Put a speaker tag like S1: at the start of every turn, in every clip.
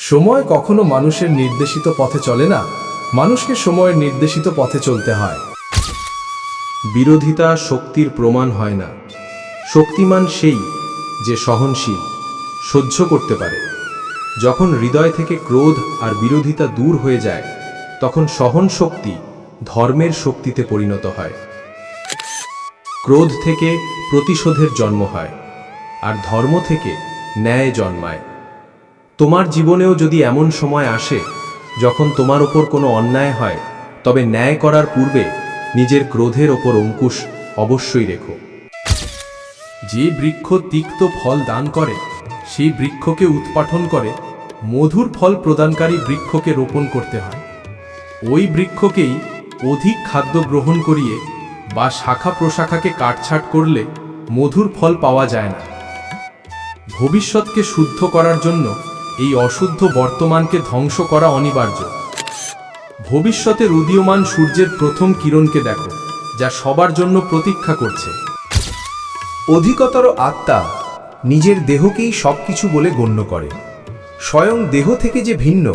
S1: সময় কখনো মানুষের নির্দেশিত পথে চলে না, মানুষকে সময়ের নির্দেশিত পথে চলতে হয়। বিরোধিতা শক্তির প্রমাণ হয় না। শক্তিমান সেই যে সহনশীল, সহ্য করতে পারে। যখন হৃদয় থেকে ক্রোধ আর বিরোধিতা দূর হয়ে যায়, তখন সহন শক্তি ধর্মের শক্তিতে পরিণত হয়। ক্রোধ থেকে প্রতিশোধের জন্ম হয়, আর ধর্ম থেকে ন্যায় জন্মায়। তোমার জীবনেও যদি এমন সময় আসে যখন তোমার ওপর কোনো অন্যায় হয়, তবে ন্যায় করার পূর্বে নিজের ক্রোধের ওপর অঙ্কুশ অবশ্যই রেখো। যে বৃক্ষ তিক্ত ফল দান করে, সেই বৃক্ষকে উৎপাটন করে মধুর ফল প্রদানকারী বৃক্ষকে রোপণ করতে হয়। ওই বৃক্ষকেই অধিক খাদ্য গ্রহণ করিয়ে বা শাখা প্রশাখাকে কাটছাঁট করলে মধুর ফল পাওয়া যায় না। ভবিষ্যৎকে শুদ্ধ করার জন্য এই অশুদ্ধ বর্তমানকে ধ্বংস করা অনিবার্য। ভবিষ্যতের উদীয়মান সূর্যের প্রথম কিরণকে দেখো, যা সবার জন্য প্রতীক্ষা করছে।
S2: অধিকতর আত্মা নিজের দেহকেই সবকিছু বলে গণ্য করে। স্বয়ং দেহ থেকে যে ভিন্ন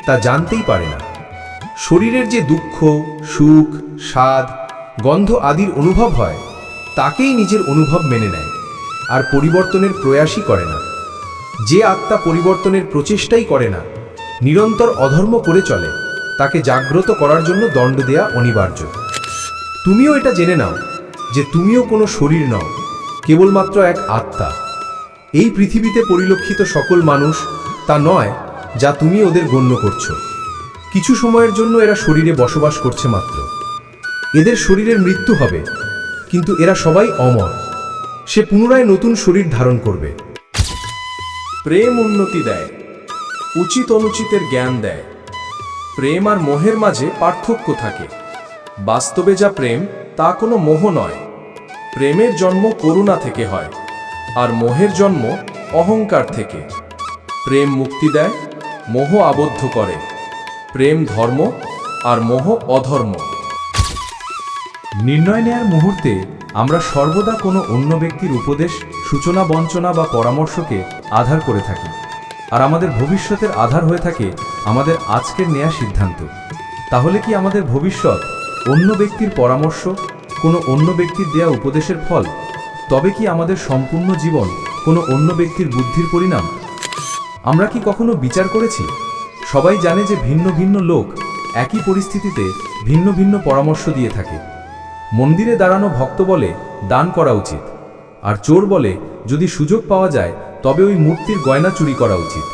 S2: তা জানতেই পারে না। শরীরের যে দুঃখ, সুখ, স্বাদ, গন্ধ আদির অনুভব হয়, তাকেই নিজের অনুভব মেনে নেয়, আর পরিবর্তনের প্রয়াসই করে না। যে আত্মা পরিবর্তনের প্রচেষ্টাই করে না, নিরন্তর অধর্ম করে চলে, তাকে জাগ্রত করার জন্য দণ্ড দেয়া অনিবার্য। তুমিও এটা জেনে নাও যে তুমিও কোনো শরীর নও, কেবলমাত্র এক আত্মা। এই পৃথিবীতে পরিলক্ষিত সকল মানুষ তা নয় যা তুমি ওদের গণ্য করছো। কিছু সময়ের জন্য এরা শরীরে বসবাস করছে মাত্র। এদের শরীরের মৃত্যু হবে, কিন্তু এরা সবাই অমর। সে পুনরায় নতুন শরীর ধারণ করবে।
S1: প্রেম উন্নতি দেয়, উচিত অনুচিতের জ্ঞান দেয়। প্রেম আর মোহের মাঝে পার্থক্য থাকে। বাস্তবে যা প্রেম তা কোনো মোহ নয়। প্রেমের জন্ম করুণা থেকে হয়, আর মোহের জন্ম অহংকার থেকে। প্রেম মুক্তি দেয়, মোহ আবদ্ধ করে। প্রেম ধর্ম, আর মোহ অধর্ম।
S2: নির্ণয় নেয়ার মুহূর্তে আমরা সর্বদা কোনো অন্য ব্যক্তির উপদেশ, সূচনা, বঞ্চনা বা পরামর্শকে আধার করে থাকি, আর আমাদের ভবিষ্যতের আধার হয়ে থাকে আমাদের আজকের নেয়া সিদ্ধান্ত। তাহলে কি আমাদের ভবিষ্যৎ অন্য ব্যক্তির পরামর্শ, কোনো অন্য ব্যক্তির দেয়া উপদেশের ফল? তবে কি আমাদের সম্পূর্ণ জীবন কোনো অন্য ব্যক্তির বুদ্ধির পরিণাম? আমরা কি কখনো বিচার করেছি? সবাই জানে যে ভিন্ন ভিন্ন লোক একই পরিস্থিতিতে ভিন্ন ভিন্ন পরামর্শ দিয়ে থাকে। মন্দিরে দাঁড়ানো ভক্ত বলে দান করা উচিত, আর চোর বলে যদি সুযোগ পাওয়া যায় তবে ওই মূর্তির গয়না চুরি করা উচিত।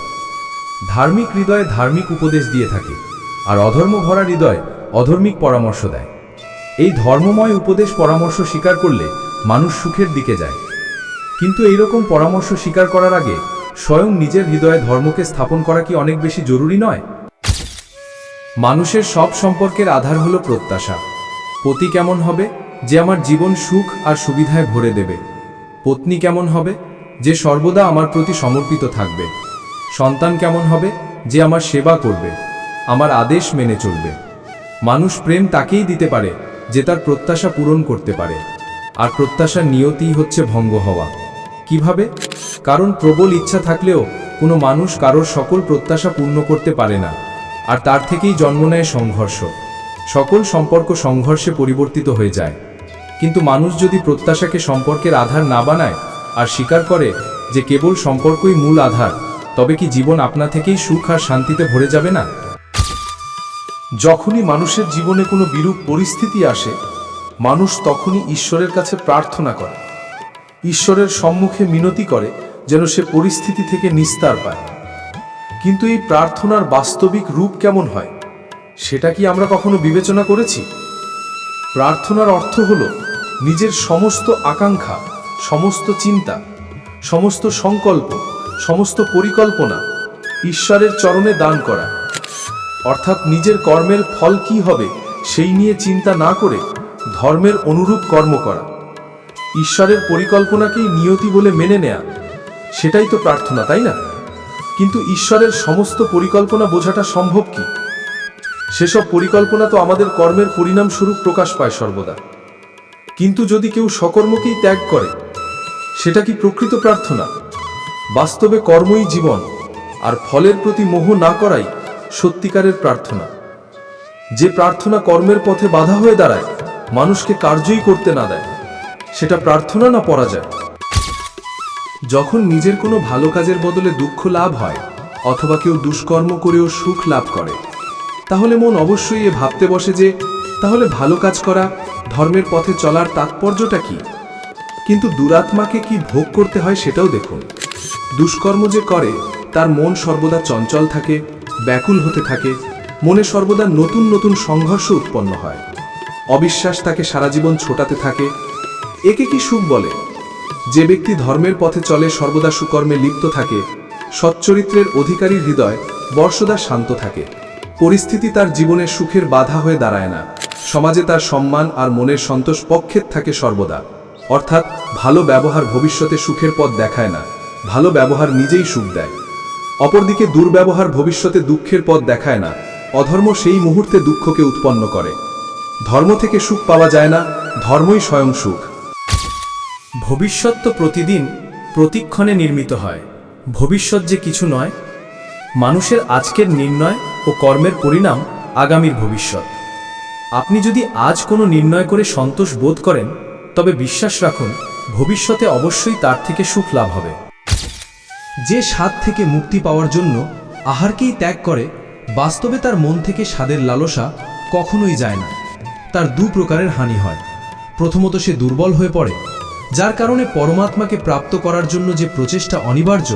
S2: ধার্মিক হৃদয়ে ধার্মিক উপদেশ দিয়ে থাকে, আর অধর্ম ভরা হৃদয় অধর্মিক পরামর্শ দেয়। এই ধর্মময় উপদেশ পরামর্শ স্বীকার করলে মানুষ সুখের দিকে যায়, কিন্তু এইরকম পরামর্শ স্বীকার করার আগে স্বয়ং নিজের হৃদয়ে ধর্মকে স্থাপন করা কি অনেক বেশি জরুরি নয়?
S1: মানুষের সব সম্পর্কের আধার হলো প্রত্যাশা। পতি কেমন হবে? যে আমার জীবন সুখ আর সুবিধায় ভরে দেবে। পত্নী কেমন হবে? যে সর্বদা আমার প্রতি সমর্পিত থাকবে। সন্তান কেমন হবে? যে আমার সেবা করবে, আমার আদেশ মেনে চলবে। মানুষ প্রেম তাকেই দিতে পারে যে তার প্রত্যাশা পূরণ করতে পারে, আর প্রত্যাশার নিয়তিই হচ্ছে ভঙ্গ হওয়া। কিভাবে? কারণ প্রবল ইচ্ছা থাকলেও কোনো মানুষ কারোর সকল প্রত্যাশা পূর্ণ করতে পারে না, আর তার থেকেই জন্ম নেয় সংঘর্ষ। সকল সম্পর্ক সংঘর্ষে পরিবর্তিত হয়ে যায়। কিন্তু মানুষ যদি প্রত্যাশাকে সম্পর্কের আধার না বানায়, আর স্বীকার করে যে কেবল সম্পর্কই মূল আধার, তবে কি জীবন আপনা থেকেই সুখ আর শান্তিতে ভরে যাবে না?
S3: যখনই মানুষের জীবনে কোনো বিরূপ পরিস্থিতি আসে, মানুষ তখনই ঈশ্বরের কাছে প্রার্থনা করে, ঈশ্বরের সম্মুখে মিনতি করে যেন সে পরিস্থিতি থেকে নিস্তার পায়। কিন্তু এই প্রার্থনার বাস্তবিক রূপ কেমন হয়, সেটা কি আমরা কখনো বিবেচনা করেছি? প্রার্থনার অর্থ হলো নিজের সমস্ত আকাঙ্ক্ষা, সমস্ত চিন্তা, সমস্ত সংকল্প, সমস্ত পরিকল্পনা ঈশ্বরের চরণে দান করা। অর্থাৎ নিজের কর্মের ফল কি হবে সেই নিয়ে চিন্তা না করে ধর্মের অনুরূপ কর্ম করা। ঈশ্বরের পরিকল্পনাকেই নিয়তি বলে মেনে নেয়া, সেটাই তো প্রার্থনা, তাই না? কিন্তু ঈশ্বরের সমস্ত পরিকল্পনা বোঝাটা সম্ভব কি? সেসব পরিকল্পনা তো আমাদের কর্মের পরিণাম স্বরূপ প্রকাশ পায় সর্বদা। কিন্তু যদি কেউ সকর্মকেই ত্যাগ করে, সেটা কি প্রকৃত প্রার্থনা? বাস্তবে কর্মই জীবন, আর ফলের প্রতি মোহ না করাই সত্যিকারের প্রার্থনা। যে প্রার্থনা কর্মের পথে বাধা হয়ে দাঁড়ায়, মানুষকে কার্যই করতে না দেয়, সেটা প্রার্থনা না পরাজয়। যখন নিজের কোনো ভালো কাজের বদলে দুঃখ লাভ হয়, অথবা কেউ দুষ্কর্ম করেও সুখ লাভ করে, তাহলে মন অবশ্যই এ ভাবতে বসে যে তাহলে ভালো কাজ করা, ধর্মের পথে চলার তাৎপর্যটা কি? কিন্তু দুরাত্মাকে কি ভোগ করতে হয় সেটাও দেখুন। দুষ্কর্ম যে করে তার মন সর্বদা চঞ্চল থাকে, ব্যাকুল হতে থাকে, মনে সর্বদা নতুন নতুন সংঘর্ষ উৎপন্ন হয়, অবিশ্বাস তাকে সারা জীবন ছোটাতে থাকে। একে কি সুখ বলে? যে ব্যক্তি ধর্মের পথে চলে, সর্বদা সুকর্মে লিপ্ত থাকে, সচ্চরিত্রের অধিকারী হৃদয় বর্ষদা শান্ত থাকে, পরিস্থিতি তার জীবনে সুখের বাধা হয়ে দাঁড়ায় না, সমাজে তার সম্মান আর মনের সন্তোষ পক্ষের থাকে সর্বদা। অর্থাৎ ভালো ব্যবহার ভবিষ্যতে সুখের পথ দেখায় না, ভালো ব্যবহার নিজেই সুখ দেয়। অপরদিকে দুর্ব্যবহার ভবিষ্যতে দুঃখের পথ দেখায় না, অধর্ম সেই মুহূর্তে দুঃখকে উৎপন্ন করে। ধর্ম থেকে সুখ পাওয়া যায় না, ধর্মই স্বয়ং সুখ।
S2: ভবিষ্যৎ তো প্রতিদিন প্রতিক্ষণে নির্মিত হয়। ভবিষ্যৎ যে কিছু নয়, মানুষের আজকের নির্ণয় ও কর্মের পরিণাম আগামীর ভবিষ্যৎ। আপনি যদি আজ কোনো নির্ণয় করে সন্তোষ বোধ করেন, তবে বিশ্বাস রাখুন ভবিষ্যতে অবশ্যই তার থেকে সুখ লাভ হবে।
S1: যে স্বাদ থেকে মুক্তি পাওয়ার জন্য আহারকেই ত্যাগ করে, বাস্তবে তার মন থেকে স্বাদের লালসা কখনোই যায় না। তার দু প্রকারের হানি হয়। প্রথমত, সে দুর্বল হয়ে পড়ে, যার কারণে পরমাত্মাকে প্রাপ্ত করার জন্য যে প্রচেষ্টা অনিবার্য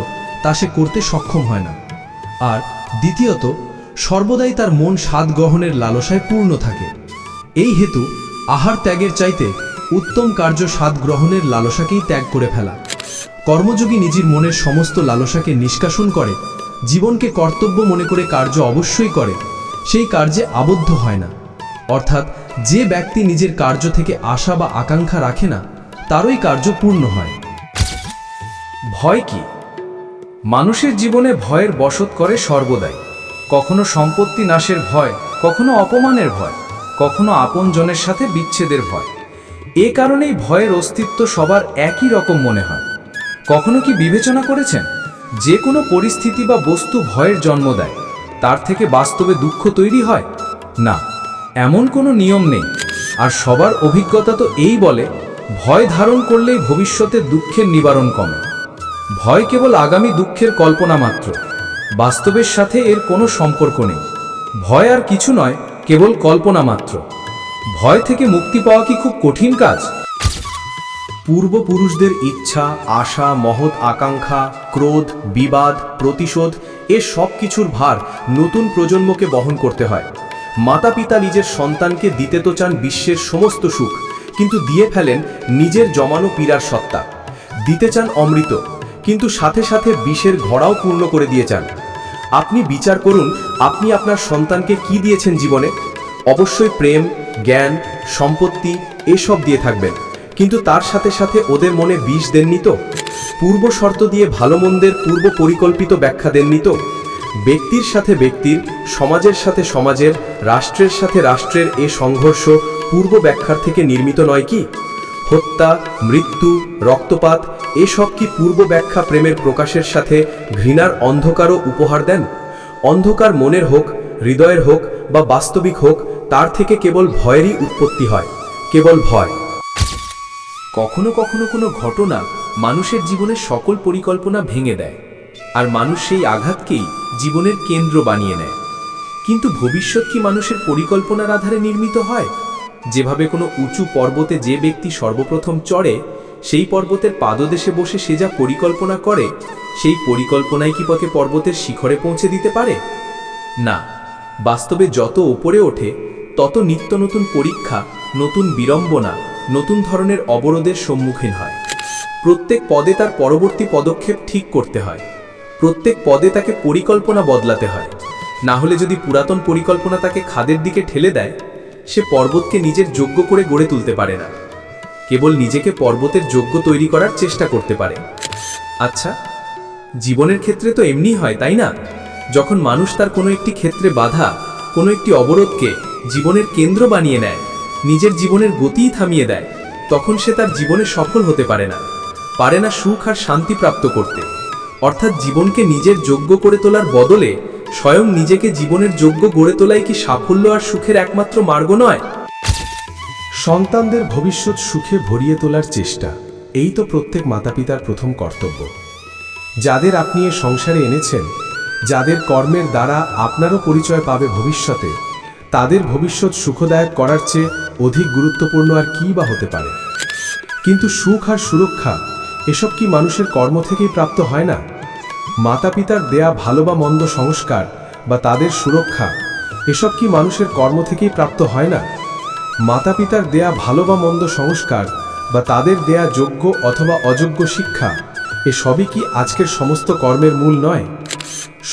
S1: তা সে করতে সক্ষম হয় না। আর দ্বিতীয়ত, সর্বদাই তার মন স্বাদ গ্রহণের লালসায় পূর্ণ থাকে। এই হেতু আহার ত্যাগের চাইতে উত্তম কার্য স্বাদ গ্রহণের লালসাকেই ত্যাগ করে ফেলা। কর্মযোগী নিজের মনের সমস্ত লালসাকে নিষ্কাশন করে, জীবনকে কর্তব্য মনে করে কার্য অবশ্যই করে, সেই কার্যে আবদ্ধ হয় না। অর্থাৎ যে ব্যক্তি নিজের কার্য থেকে আশা বা আকাঙ্ক্ষা রাখে না, তারই কার্য পূর্ণ হয়।
S2: ভয় কি? মানুষের জীবনে ভয়ের বশত করে সর্বদাই। কখনো সম্পত্তি নাশের ভয়, কখনো অপমানের ভয়, কখনো আপনজনের সাথে বিচ্ছেদের ভয়। এ কারণেই ভয়ের অস্তিত্ব সবার একই রকম মনে হয়। কখনো কি বিবেচনা করেছেন, যে কোনো পরিস্থিতি বা বস্তু ভয়ের জন্ম দেয়, তার থেকে বাস্তবে দুঃখ তৈরি হয় না? এমন কোনো নিয়ম নেই। আর সবার অভিজ্ঞতা তো এই বলে, ভয় ধারণ করলেই ভবিষ্যতে দুঃখের নিবারণ কমে। ভয় কেবল আগামী দুঃখের কল্পনা মাত্র, বাস্তবের সাথে এর কোনো সম্পর্ক নেই। ভয় আর কিছু নয়, কেবল কল্পনা মাত্র। ভয় থেকে মুক্তি পাওয়া কি খুব কঠিন কাজ?
S4: পূর্বপুরুষদের ইচ্ছা, আশা, মহৎ আকাঙ্ক্ষা, ক্রোধ, বিবাদ, প্রতিশোধ এ সব কিছুর ভার নতুন প্রজন্মকে বহন করতে হয়। মাতা পিতা নিজের সন্তানকে দিতে তো চান বিশ্বের সমস্ত সুখ, কিন্তু দিয়ে ফেলেন নিজের জমানো পীড়ার সত্তা। দিতে চান অমৃত, কিন্তু সাথে সাথে বিষের ঘড়াও পূর্ণ করে দিয়ে চান। আপনি বিচার করুন, আপনি আপনার সন্তানকে কি দিয়েছেন জীবনে? অবশ্যই প্রেম, জ্ঞান, সম্পত্তি এসব দিয়ে থাকবেন, কিন্তু তার সাথে সাথে ওদের মনে বিষ দেননি তো? পূর্ব শর্ত দিয়ে ভালো মন্দের পূর্ব পরিকল্পিত ব্যাখ্যা দেননি তো? ব্যক্তির সাথে ব্যক্তির, সমাজের সাথে সমাজের, রাষ্ট্রের সাথে রাষ্ট্রের এ সংঘর্ষ পূর্ব ব্যাখ্যার থেকে নির্মিত নয় কি? হত্যা, মৃত্যু, রক্তপাত এসব কি পূর্ব ব্যাখ্যা প্রেমের প্রকাশের সাথে ঘৃণার অন্ধকারও উপহার দেন? অন্ধকার মনের হোক, হৃদয়ের হোক বা বাস্তবিক হোক, তার থেকে কেবল ভয়েরই উৎপত্তি হয়, কেবল ভয়।
S2: কখনো কখনো কোনো ঘটনা মানুষের জীবনের সকল পরিকল্পনা ভেঙে দেয়, আর মানুষ সেই আঘাতকেই জীবনের কেন্দ্র বানিয়ে নেয়। কিন্তু ভবিষ্যৎ কি মানুষের পরিকল্পনার আধারে নির্মিত হয়? যেভাবে কোনো উঁচু পর্বতে যে ব্যক্তি সর্বপ্রথম চড়ে, সেই পর্বতের পাদদেশে বসে সে যা পরিকল্পনা করে, সেই পরিকল্পনাই কি পথে পর্বতের শিখরে পৌঁছে দিতে পারে? না, বাস্তবে যত ওপরে ওঠে তত নিত্য নতুন পরীক্ষা, নতুন বিড়ম্বনা, নতুন ধরনের অবরোধের সম্মুখীন হয়। প্রত্যেক পদে তার পরবর্তী পদক্ষেপ ঠিক করতে হয়, প্রত্যেক পদে তাকে পরিকল্পনা বদলাতে হয়। না হলে যদি পুরাতন পরিকল্পনা তাকে খাদের দিকে ঠেলে দেয়, সে পর্বতকে নিজের যোগ্য করে গড়ে তুলতে পারে না, কেবল নিজেকে পর্বতের যোগ্য তৈরি করার চেষ্টা করতে পারে। আচ্ছা, জীবনের ক্ষেত্রে তো এমনি হয়, তাই না? যখন মানুষ তার কোনো একটি ক্ষেত্রে বাধা, কোনো একটি অবরোধকে জীবনের কেন্দ্র বানিয়ে নেয়, নিজের জীবনের গতিই থামিয়ে দেয়, তখন সে তার জীবনে সফল হতে পারে না সুখ আর শান্তি প্রাপ্ত করতে।
S4: অর্থাৎ জীবনকে নিজের যোগ্য করে তোলার বদলে স্বয়ং নিজেকে জীবনের যোগ্য গড়ে তোলাই কি সাফল্য আর সুখের একমাত্র মার্গ নয়?
S3: সন্তানদের ভবিষ্যৎ সুখে ভরিয়ে তোলার চেষ্টা, এই তো প্রত্যেক মাতাপিতার প্রথম কর্তব্য। যাদের আপনি এ সংসারে এনেছেন, যাদের কর্মের দ্বারা আপনারও পরিচয় পাবে ভবিষ্যতে, তাদের ভবিষ্যৎ সুখদায়ক করার চেয়ে অধিক গুরুত্বপূর্ণ আর কী বা হতে পারে? কিন্তু সুখ আর সুরক্ষা এসব কি মানুষের কর্ম থেকেই প্রাপ্ত হয় না? মাতাপিতার দেয়া ভালো বা মন্দ সংস্কার বা তাদের সুরক্ষা এসব কি মানুষের কর্ম থেকেই প্রাপ্ত হয় না? মাতাপিতার দেয়া ভালো বা মন্দ সংস্কার বা তাদের দেয়া যোগ্য অথবা অযোগ্য শিক্ষা এসবই কি আজকের সমস্ত কর্মের মূল নয়?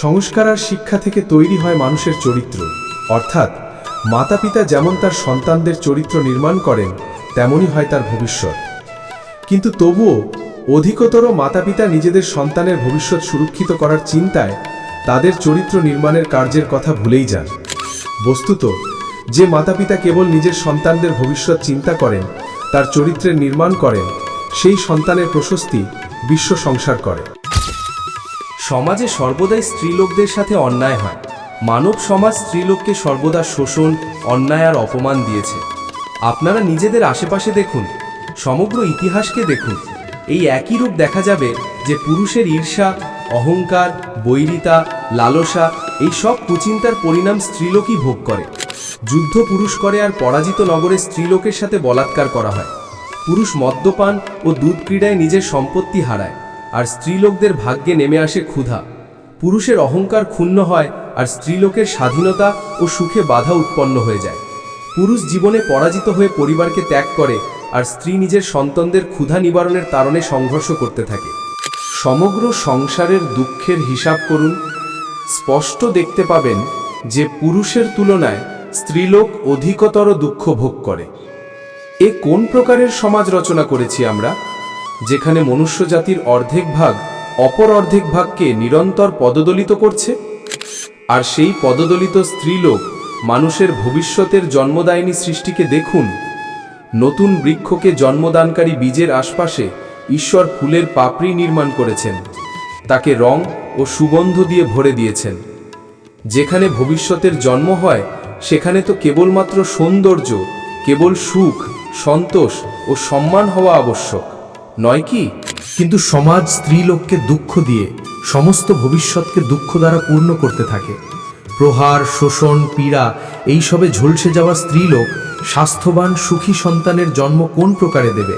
S3: সংস্কার আর শিক্ষা থেকে তৈরি হয় মানুষের চরিত্র। অর্থাৎ মাতাপিতা যেমন তার সন্তানদের চরিত্র নির্মাণ করেন, তেমনই হয় তার ভবিষ্যৎ। কিন্তু তবুও অধিকতর মাতাপিতা নিজেদের সন্তানের ভবিষ্যৎ সুরক্ষিত করার চিন্তায় তাদের চরিত্র নির্মাণের কার্যের কথা ভুলেই যান। বস্তুত যে মাতাপিতা কেবল নিজের সন্তানদের ভবিষ্যৎ চিন্তা করেন, তার চরিত্রের নির্মাণ করেন, সেই সন্তানের প্রশস্তি বিশ্ব সংসার করে।
S4: সমাজে সর্বদাই স্ত্রীলোকদের সাথে অন্যায় হয়। মানব সমাজ স্ত্রীলোককে সর্বদা শোষণ, অন্যায় আর অপমান দিয়েছে। আপনারা নিজেদের আশেপাশে দেখুন, সমগ্র ইতিহাসকে দেখুন, এই একই রূপ দেখা যাবে যে পুরুষের ঈর্ষা, অহংকার, বৈরিতা, লালসা এই সব কুচিন্তার পরিণাম স্ত্রীলোকই ভোগ করে। যুদ্ধ পুরুষ করে আর পরাজিত নগরে স্ত্রীলোকের সাথে বলাৎকার করা হয়। পুরুষ মদ্যপান ও দুধ ক্রীড়ায় নিজের সম্পত্তি হারায় আর স্ত্রীলোকদের ভাগ্যে নেমে আসে ক্ষুধা। পুরুষের অহংকার ক্ষুণ্ণ হয় আর স্ত্রীলোকের স্বাধীনতা ও সুখে বাধা উৎপন্ন হয়ে যায়। পুরুষ জীবনে পরাজিত হয়ে পরিবারকে ত্যাগ করে আর স্ত্রী নিজের সন্তানদের ক্ষুধা নিবারণের তাড়নে সংঘর্ষ করতে থাকে। সমগ্র সংসারের দুঃখের হিসাব করুন, স্পষ্ট দেখতে পাবেন যে পুরুষের তুলনায় স্ত্রীলোক অধিকতর দুঃখ ভোগ করে। এ কোন প্রকারের সমাজ রচনা করেছি আমরা, যেখানে মনুষ্য জাতির অর্ধেক ভাগ অপর অর্ধেক ভাগকে নিরন্তর পদদলিত করছে? আর সেই পদদলিত স্ত্রীলোক মানুষের ভবিষ্যতের জন্মদায়িনী সৃষ্টিকে দেখুন। নতুন বৃক্ষকে জন্মদানকারী বীজের আশপাশে ঈশ্বর ফুলের পাপড়ি নির্মাণ করেছেন, তাকে রং ও সুগন্ধ দিয়ে ভরে দিয়েছেন। যেখানে ভবিষ্যতের জন্ম হয় সেখানে তো কেবলমাত্র সৌন্দর্য, কেবল সুখ, সন্তোষ ও সম্মান হওয়া আবশ্যক নয় কি?
S3: কিন্তু সমাজ স্ত্রীলোককে দুঃখ দিয়ে সমস্ত ভবিষ্যৎকে দুঃখ দ্বারা পূর্ণ করতে থাকে। প্রহার, শোষণ, পীড়া এইসবে ঝলসে যাওয়া স্ত্রীলোক স্বাস্থ্যবান সুখী সন্তানের জন্ম কোন প্রকারে দেবে?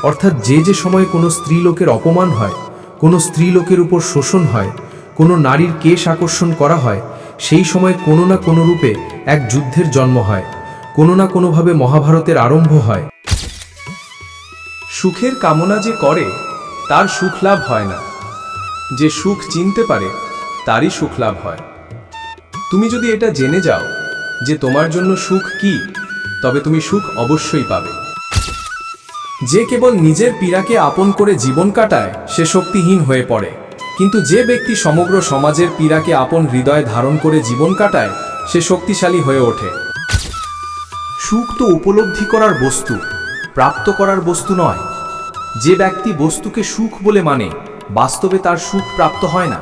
S3: অর্থাৎ যে সময়ে কোনো স্ত্রীলোকের অপমান হয়, কোনো স্ত্রীলোকের উপর শোষণ হয়, কোনো নারীর কেশ আকর্ষণ করা হয়, সেই সময় কোনো না কোনো রূপে এক যুদ্ধের জন্ম হয়, কোনো না কোনোভাবে মহাভারতের আরম্ভ হয়।
S1: সুখের কামনা যে করে তার সুখ লাভ হয় না, যে সুখ চিনতে পারে তারই সুখ লাভ হয়। তুমি যদি এটা জেনে যাও যে তোমার জন্য সুখ কি, তবে তুমি সুখ অবশ্যই পাবে। যে কেবল নিজের পীড়াকে আপন করে জীবন কাটায় সে শক্তিহীন হয়ে পড়ে, কিন্তু যে ব্যক্তি সমগ্র সমাজের পীড়াকে আপন হৃদয়ে ধারণ করে জীবন কাটায় সে শক্তিশালী হয়ে ওঠে।
S4: সুখ তো উপলব্ধি করার বস্তু, প্রাপ্ত করার বস্তু নয়। যে ব্যক্তি বস্তুকে সুখ বলে মানে, বাস্তবে তার সুখ প্রাপ্ত হয় না।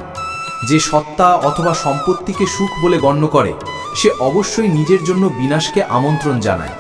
S4: যে সত্তা অথবা সম্পত্তিকে সুখ বলে গণ্য করে, সে অবশ্যই নিজের জন্য বিনাশকে আমন্ত্রণ জানায়।